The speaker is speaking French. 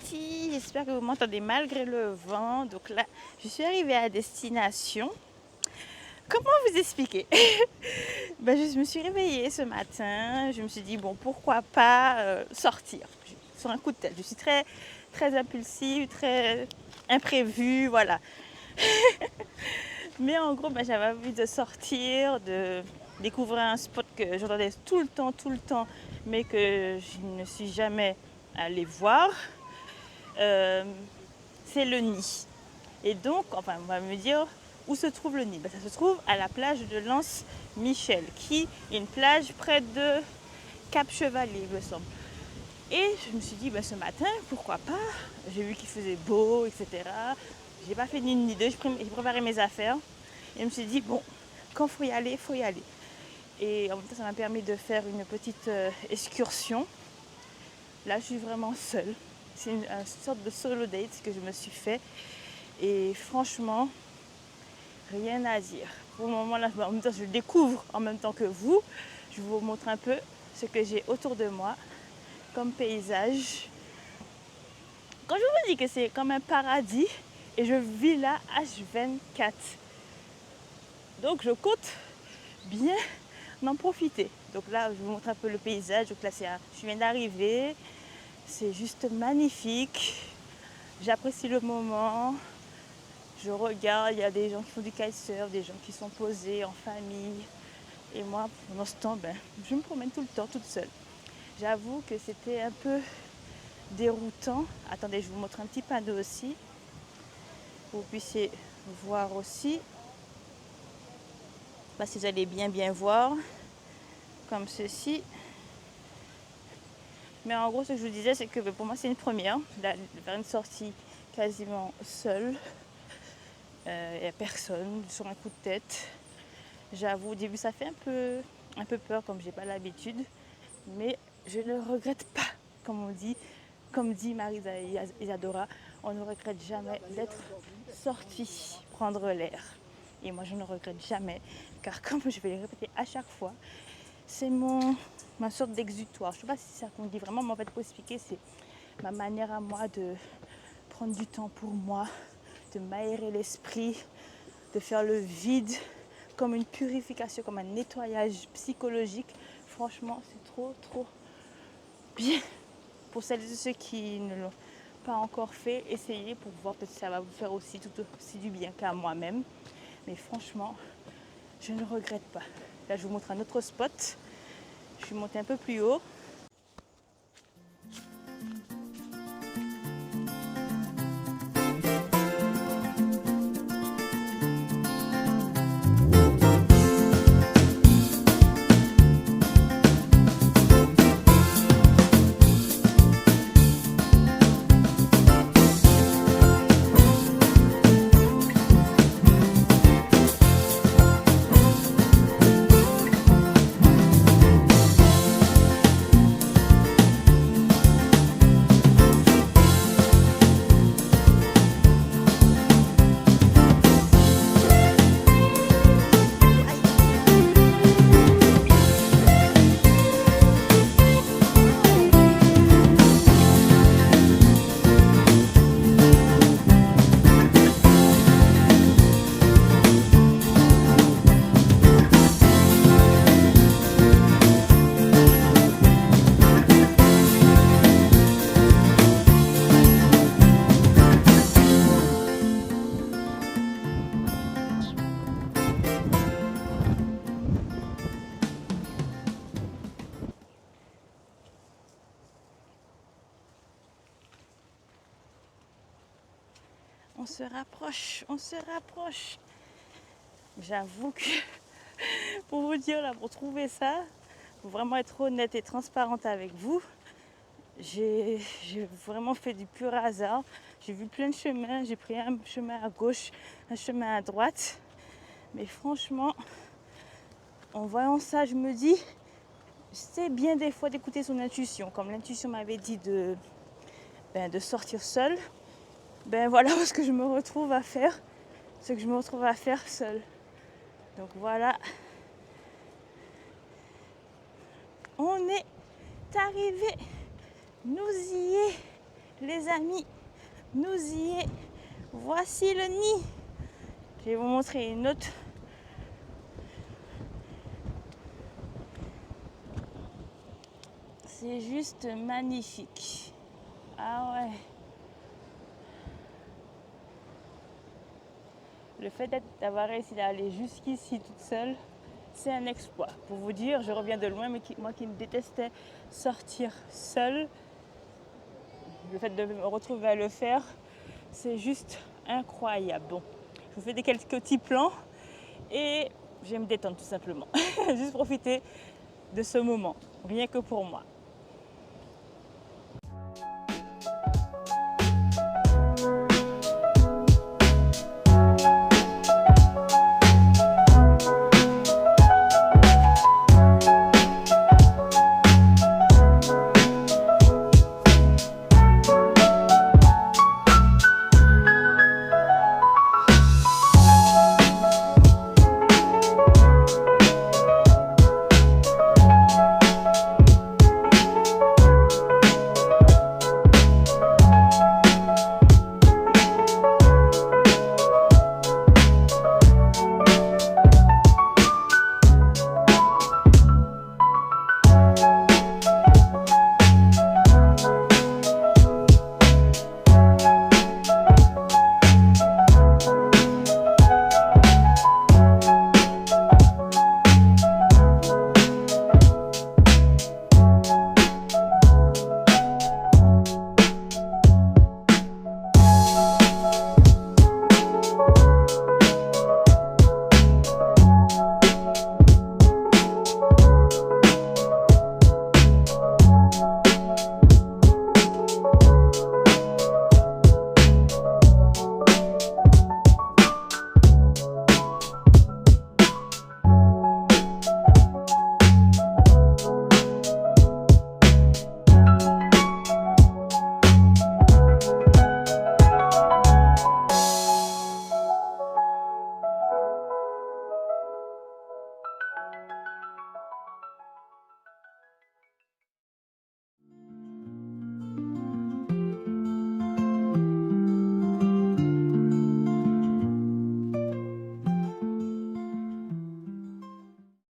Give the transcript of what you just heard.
Titi, j'espère que vous m'entendez malgré le vent. Donc là, je suis arrivée à destination. Comment vous expliquer? Je me suis réveillée ce matin, je me suis dit, bon, pourquoi pas sortir sur un coup de tête. Je suis très, très impulsive, très imprévue, voilà. Mais en gros, j'avais envie de sortir, de découvrir un spot que j'entendais tout le temps, mais que je ne suis jamais allée voir. C'est le nid. Et donc, enfin, on va me dire où se trouve le nid. Ça se trouve à la plage de Lens-Michel, qui est une plage près de Cap-Chevalier, il me semble. Et je me suis dit, ce matin, pourquoi pas? J'ai vu qu'il faisait beau, etc. J'ai pas fait ni une ni deux, j'ai préparé mes affaires. Et je me suis dit, bon, quand il faut y aller, il faut y aller. Et en même temps, ça m'a permis de faire une petite excursion. Là, je suis vraiment seule. C'est une sorte de solo date que je me suis fait. Et franchement, rien à dire. Pour le moment, là, en même temps, je découvre en même temps que vous. Je vous montre un peu ce que j'ai autour de moi comme paysage. Quand je vous dis que c'est comme un paradis, et je vis là H24. Donc, je compte bien en profiter. Donc là, je vous montre un peu le paysage. Donc là, je viens d'arriver. C'est juste magnifique. J'apprécie le moment. Je regarde, il y a des gens qui font du kitesurf, des gens qui sont posés en famille. Et moi, pendant ce temps, je me promène tout le temps, toute seule. J'avoue que c'était un peu déroutant. Attendez, je vous montre un petit panneau aussi. Pour que vous puissiez voir aussi. Si vous allez bien voir. Comme ceci. Mais en gros, ce que je vous disais, c'est que pour moi, c'est une première. De faire une sortie quasiment seule. Il n'y a personne, sur un coup de tête. J'avoue, au début, ça fait un peu peur, comme j'ai pas l'habitude. Mais je ne regrette pas, comme dit Marisa Isadora, on ne regrette jamais d'être sorti prendre l'air. Et moi, je ne regrette jamais, car comme je vais le répéter à chaque fois, c'est ma sorte d'exutoire. Je ne sais pas si c'est ça qu'on dit vraiment, mais en fait, pour expliquer, c'est ma manière à moi de prendre du temps pour moi, de m'aérer l'esprit, de faire le vide, comme une purification, comme un nettoyage psychologique. Franchement, c'est trop bien. Pour celles et ceux qui ne l'ont pas encore fait, essayez pour voir, peut-être que ça va vous faire aussi tout aussi du bien qu'à moi-même. Mais franchement, je ne regrette pas. Là, je vous montre un autre spot. Je suis montée un peu plus haut. On se rapproche. J'avoue que pour vous dire là, pour trouver ça, pour vraiment être honnête et transparente avec vous, j'ai vraiment fait du pur hasard. J'ai vu plein de chemins, j'ai pris un chemin à gauche, un chemin à droite. Mais franchement, en voyant ça, je me dis, c'est bien des fois d'écouter son intuition. Comme l'intuition m'avait dit de sortir seule, voilà ce que je me retrouve à faire. Ce que je me retrouve à faire seule. Donc voilà. On est arrivé. Nous y est. Les amis, nous y est. Voici le nid. Je vais vous montrer une autre. C'est juste magnifique. Ah ouais. Le fait d'avoir réussi à aller jusqu'ici toute seule, c'est un exploit. Pour vous dire, je reviens de loin, mais moi qui me détestais sortir seule, le fait de me retrouver à le faire, c'est juste incroyable. Bon, je vous fais quelques petits plans et je vais me détendre tout simplement. Juste profiter de ce moment, rien que pour moi.